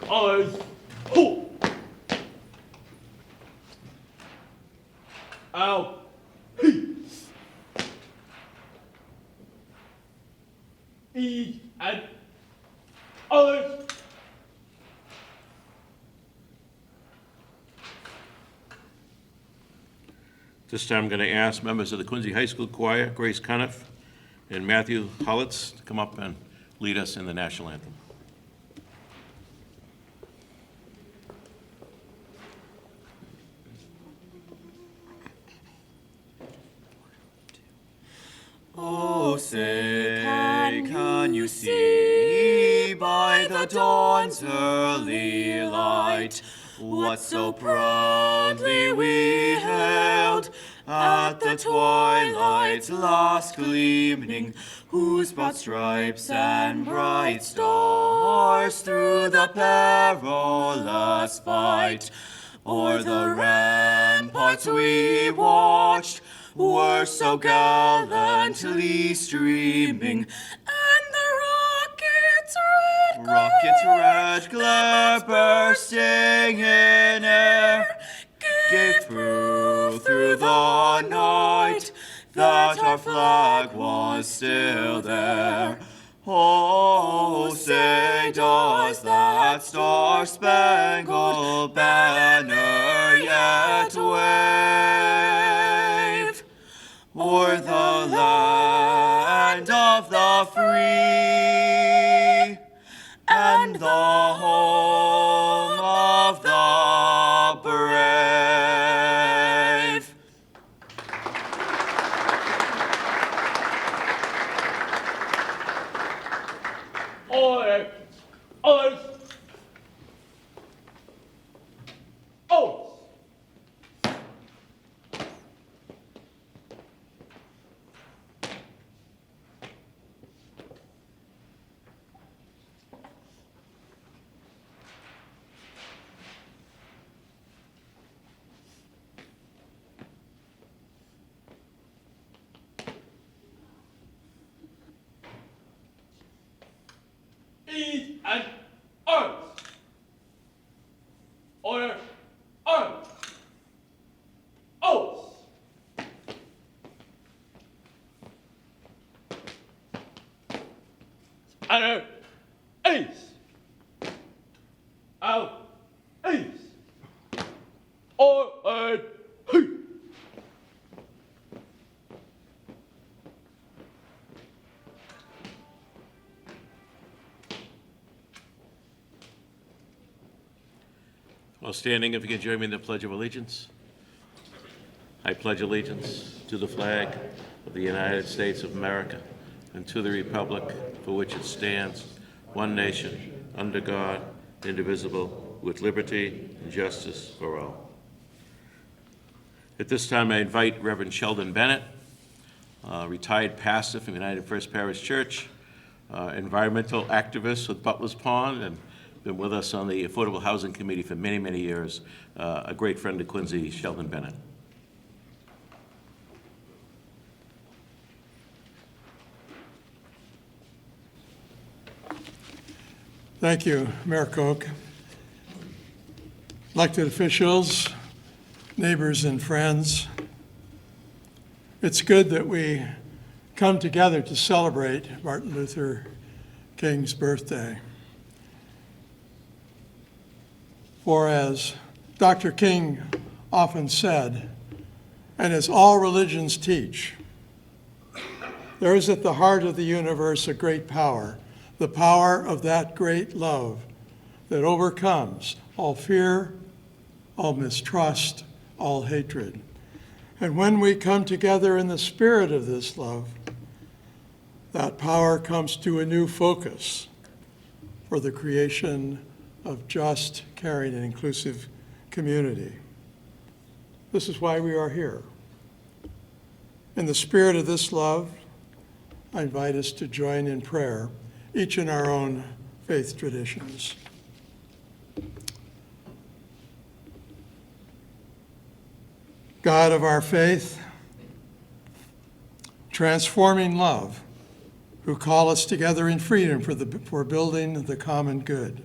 eyes, ho, out, he, and eyes. This time I'm going to ask members of the Quincy High School Choir, Grace Cuniff and Matthew Hollitz, to come up and lead us in the national anthem. Oh, say, can you see by the dawn's early light what so proudly we hailed at the twilight's last gleaming, whose broad stripes and bright stars through the perilous fight o'er the ramparts we watched were so gallantly streaming, and the rocket's red glare bursting in air gave proof through the night that our flag was still there. Oh, say does that star-spangled banner yet wave o'er the land of the free and the home of the brave? Eyes, eyes, oh. Eat and arms. Order, arms. Oaths. And ace. Out, ace. Or, hey. While standing, if you can join me in the Pledge of Allegiance. I pledge allegiance to the flag of the United States of America and to the republic for which it stands, one nation, under God, indivisible, with liberty and justice for all. At this time, I invite Reverend Sheldon Bennett, retired pastor from United First Parish Church, environmental activist with Butler's Pond, and been with us on the Affordable Housing Committee for many, many years, a great friend of Quincy, Sheldon Bennett. Thank you, Mayor Koch. Elected officials, neighbors and friends, it's good that we come together to celebrate Martin Luther King's birthday. For as Dr. King often said, and as all religions teach, there is at the heart of the universe a great power, the power of that great love that overcomes all fear, all mistrust, all hatred. And when we come together in the spirit of this love, that power comes to a new focus for the creation of just, caring, and inclusive community. This is why we are here. In the spirit of this love, I invite us to join in prayer, each in our own faith traditions. God of our faith, transforming love, who call us together in freedom for building the common good.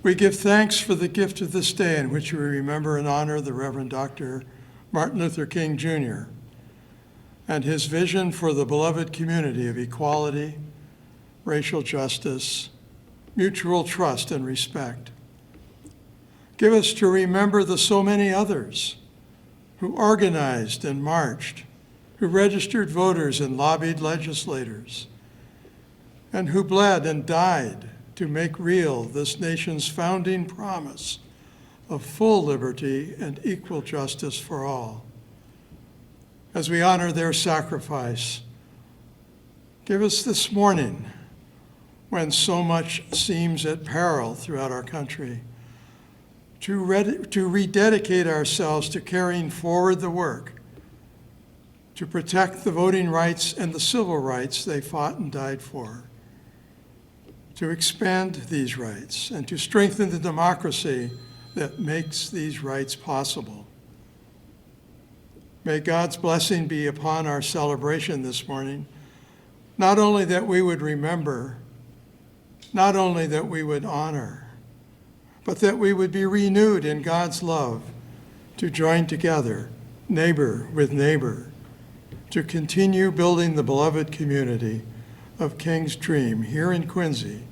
We give thanks for the gift of this day in which we remember and honor the Reverend Dr. Martin Luther King Jr. and his vision for the beloved community of equality, racial justice, mutual trust, and respect. Give us to remember the so many others who organized and marched, who registered voters and lobbied legislators, and who bled and died to make real this nation's founding promise of full liberty and equal justice for all. As we honor their sacrifice, give us this morning, when so much seems at peril throughout our country, to rededicate ourselves to carrying forward the work to protect the voting rights and the civil rights they fought and died for, to expand these rights and to strengthen the democracy that makes these rights possible. May God's blessing be upon our celebration this morning, not only that we would remember, not only that we would honor, but that we would be renewed in God's love to join together, neighbor with neighbor, to continue building the beloved community of King's Dream here in Quincy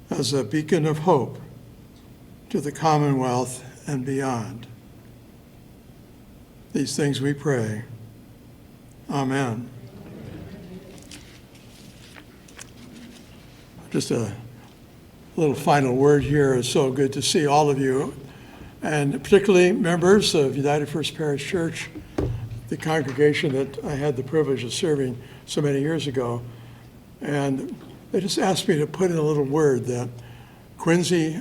as a beacon of hope to the Commonwealth and beyond. These things we pray. Amen. Just a little final word here. It's so good to see all of you, and particularly members of United First Parish Church, the congregation that I had the privilege of serving so many years ago. And they just asked me to put in a little word that Quincy,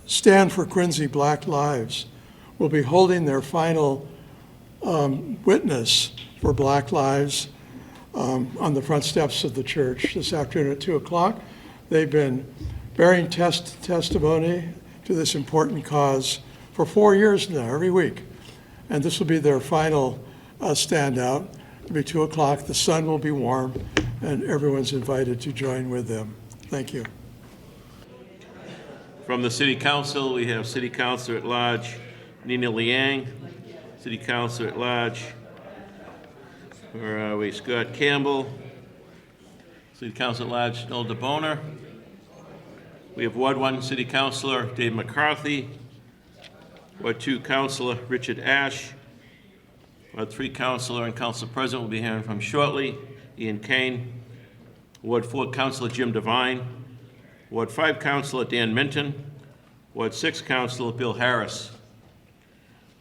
Stand for Quincy Black Lives will be holding their final witness for Black Lives on the front steps of the church this afternoon at 2 o'clock. They've been bearing testimony to this important cause for 4 years now, every week. And this will be their final standout. It'll be 2 o'clock, the sun will be warm, and everyone's invited to join with them. Thank you. From the City Council, we have City Councilor at Large Nina Liang, City Councilor at Large, where are we? Scott Campbell, City Councilor at Large Noel DeBoner. We have Ward 1 City Councilor Dave McCarthy, Ward 2 Councilor Richard Ash, Ward 3 Councilor and Council President will be hearing from shortly, Ian Kane, Ward 4 Councilor Jim Devine, Ward 5 Councilor Dan Minton, Ward 6 Councilor Bill Harris.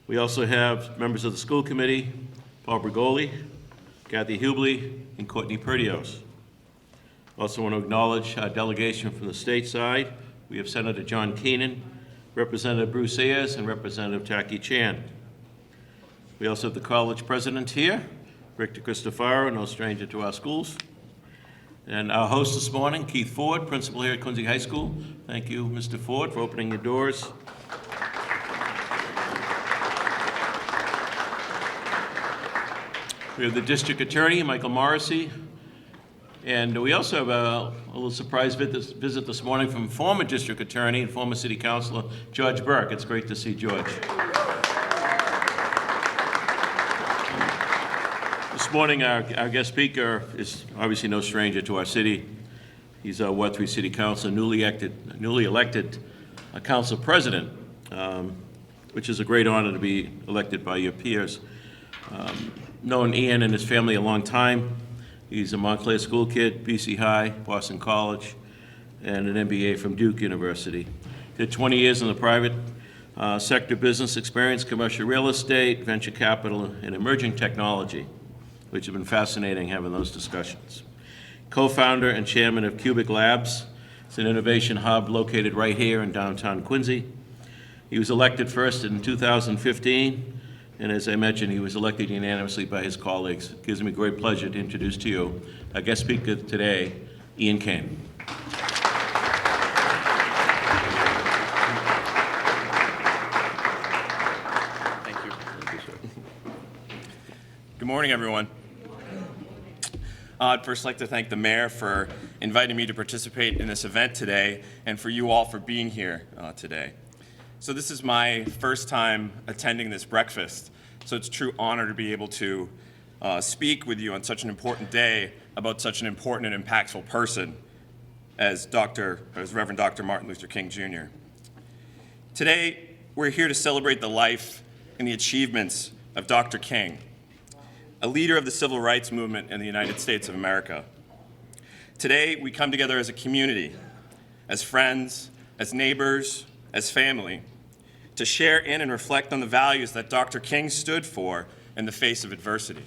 We also have members of the school committee, Paul Brigoli, Kathy Hubley, and Courtney Perdios. Also want to acknowledge our delegation from the state side. We have Senator John Keenan, Representative Bruce Ayers, and Representative Taki Chan. We also have the college president here, Rick DeCristofaro, no stranger to our schools. And our host this morning, Keith Ford, principal here at Quincy High School. Thank you, Mr. Ford, for opening your doors. We have the district attorney, Michael Morrissey. And we also have a little surprise visit this morning from former district attorney and former city councilor, George Burke. It's great to see George. This morning, our guest speaker is obviously no stranger to our city. He's our Ward 3 City Council, newly elected council president, which is a great honor to be elected by your peers. Known Ian and his family a long time. He's a Montclair school kid, BC High, Boston College, and an MBA from Duke University. Did 20 years in the private sector business experience, commercial real estate, venture capital, and emerging technology, which have been fascinating having those discussions. Co-founder and chairman of Cubic Labs. It's an innovation hub located right here in downtown Quincy. He was elected first in 2015, and as I mentioned, he was elected unanimously by his colleagues. It gives me great pleasure to introduce to you our guest speaker today, Ian Kane. Thank you. Good morning, everyone. I'd first like to thank the mayor for inviting me to participate in this event today, and for you all for being here today. So this is my first time attending this breakfast, so it's a true honor to be able to speak with you on such an important day about such an important and impactful person as Reverend Dr. Martin Luther King Jr. Today, we're here to celebrate the life and the achievements of Dr. King, a leader of the civil rights movement in the United States of America. Today, we come together as a community, as friends, as neighbors, as family, to share in and reflect on the values that Dr. King stood for in the face of adversity.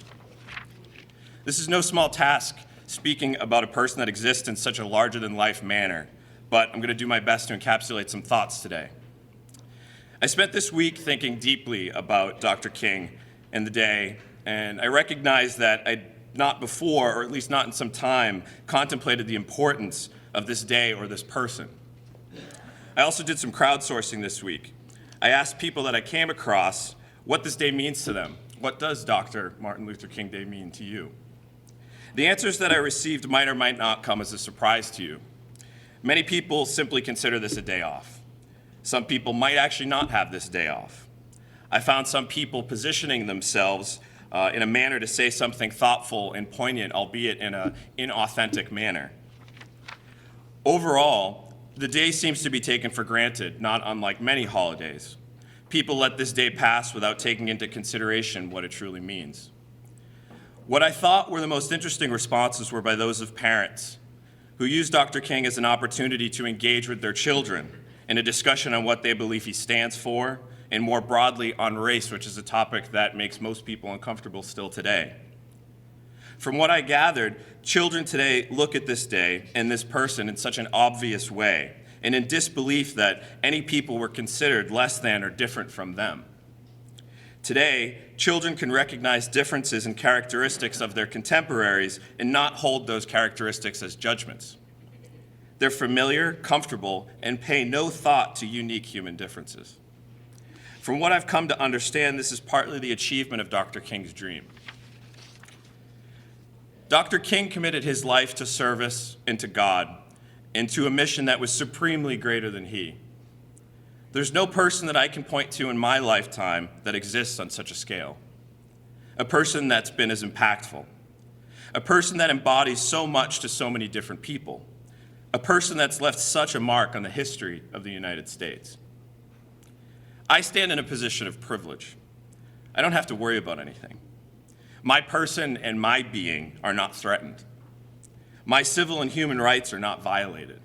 This is no small task, speaking about a person that exists in such a larger-than-life manner, but I'm going to do my best to encapsulate some thoughts today. I spent this week thinking deeply about Dr. King and the day, and I recognized that I'd not before, or at least not in some time, contemplated the importance of this day or this person. I also did some crowdsourcing this week. I asked people that I came across what this day means to them. What does Dr. Martin Luther King Day mean to you? The answers that I received might or might not come as a surprise to you. Many people simply consider this a day off. Some people might actually not have this day off. I found some people positioning themselves in a manner to say something thoughtful and poignant, albeit in an inauthentic manner. Overall, the day seems to be taken for granted, not unlike many holidays. People let this day pass without taking into consideration what it truly means. What I thought were the most interesting responses were by those of parents who used Dr. King as an opportunity to engage with their children in a discussion on what they believe he stands for, and more broadly on race, which is a topic that makes most people uncomfortable still today. From what I gathered, children today look at this day and this person in such an obvious way, and in disbelief that any people were considered less than or different from them. Today, children can recognize differences and characteristics of their contemporaries and not hold those characteristics as judgments. They're familiar, comfortable, and pay no thought to unique human differences. From what I've come to understand, this is partly the achievement of Dr. King's dream. Dr. King committed his life to service and to God, and to a mission that was supremely greater than he. There's no person that I can point to in my lifetime that exists on such a scale. A person that's been as impactful. A person that embodies so much to so many different people. A person that's left such a mark on the history of the United States. I stand in a position of privilege. I don't have to worry about anything. My person and my being are not threatened. My civil and human rights are not violated.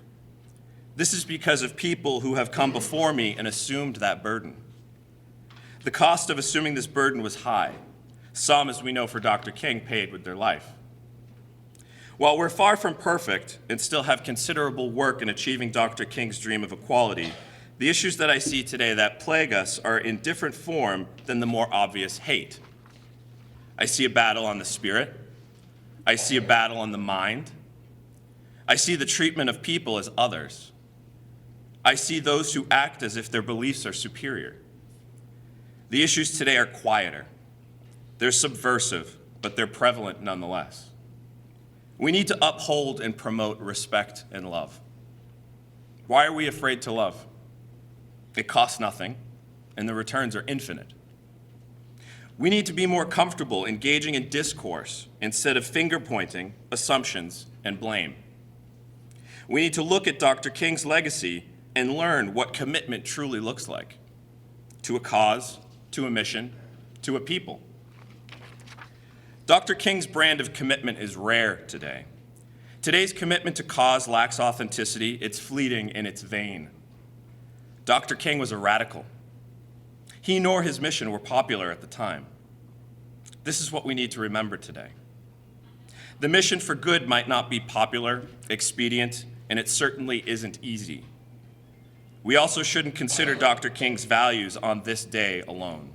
This is because of people who have come before me and assumed that burden. The cost of assuming this burden was high. Some, as we know for Dr. King, paid with their life. While we're far from perfect and still have considerable work in achieving Dr. King's dream of equality, the issues that I see today that plague us are in different form than the more obvious hate. I see a battle on the spirit. I see a battle on the mind. I see the treatment of people as others. I see those who act as if their beliefs are superior. The issues today are quieter. They're subversive, but they're prevalent nonetheless. We need to uphold and promote respect and love. Why are we afraid to love? It costs nothing, and the returns are infinite. We need to be more comfortable engaging in discourse instead of finger-pointing, assumptions, and blame. We need to look at Dr. King's legacy and learn what commitment truly looks like to a cause, to a mission, to a people. Dr. King's brand of commitment is rare today. Today's commitment to cause lacks authenticity, it's fleeting, and it's vain. Dr. King was a radical. He nor his mission were popular at the time. This is what we need to remember today. The mission for good might not be popular, expedient, and it certainly isn't easy. We also shouldn't consider Dr. King's values on this day alone.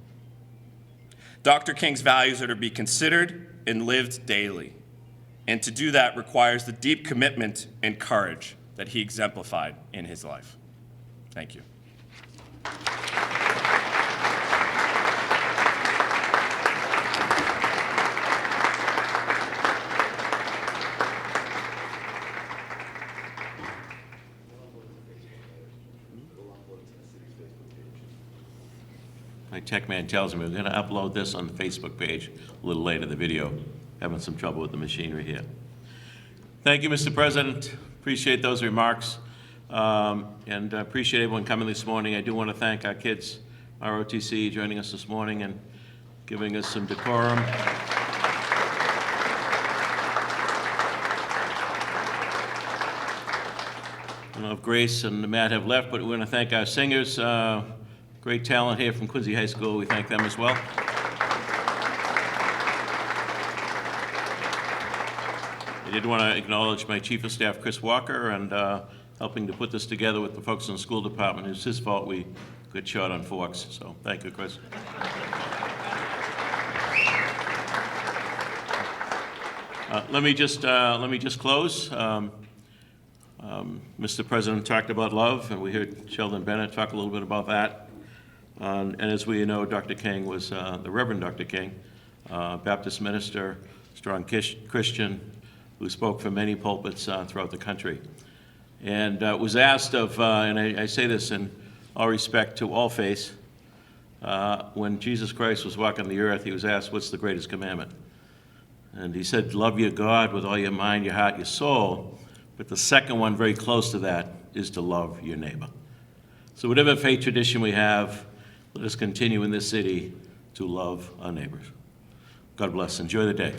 Dr. King's values are to be considered and lived daily. And to do that requires the deep commitment and courage that he exemplified in his life. Thank you. my tech man tells me we're going to upload this on the Facebook page a little later, the video. Having some trouble with the machinery here. Thank you, Mr. President. Appreciate those remarks. And I appreciate everyone coming this morning. I do want to thank our kids, ROTC, joining us this morning and giving us some decorum. I don't know if Grace and Matt have left, but we want to thank our singers. Great talent here from Quincy High School. We thank them as well. I did want to acknowledge my Chief of Staff, Chris Walker, and helping to put this together with the folks in the school department. It's his fault we got shot on Forks, so thank you, Chris. Let me just close. Mr. President talked about love, and we heard Sheldon Bennett talk a little bit about that. And as we know, Dr. King was the Reverend Dr. King, Baptist minister, strong Christian, who spoke from many pulpits throughout the country. And was asked of, and I say this in all respect to all faiths, when Jesus Christ was walking the earth, he was asked, what's the greatest commandment? And he said, love your God with all your mind, your heart, your soul. But the second one, very close to that, is to love your neighbor. So whatever faith tradition we have, let us continue in this city to love our neighbors. God bless. Enjoy the day.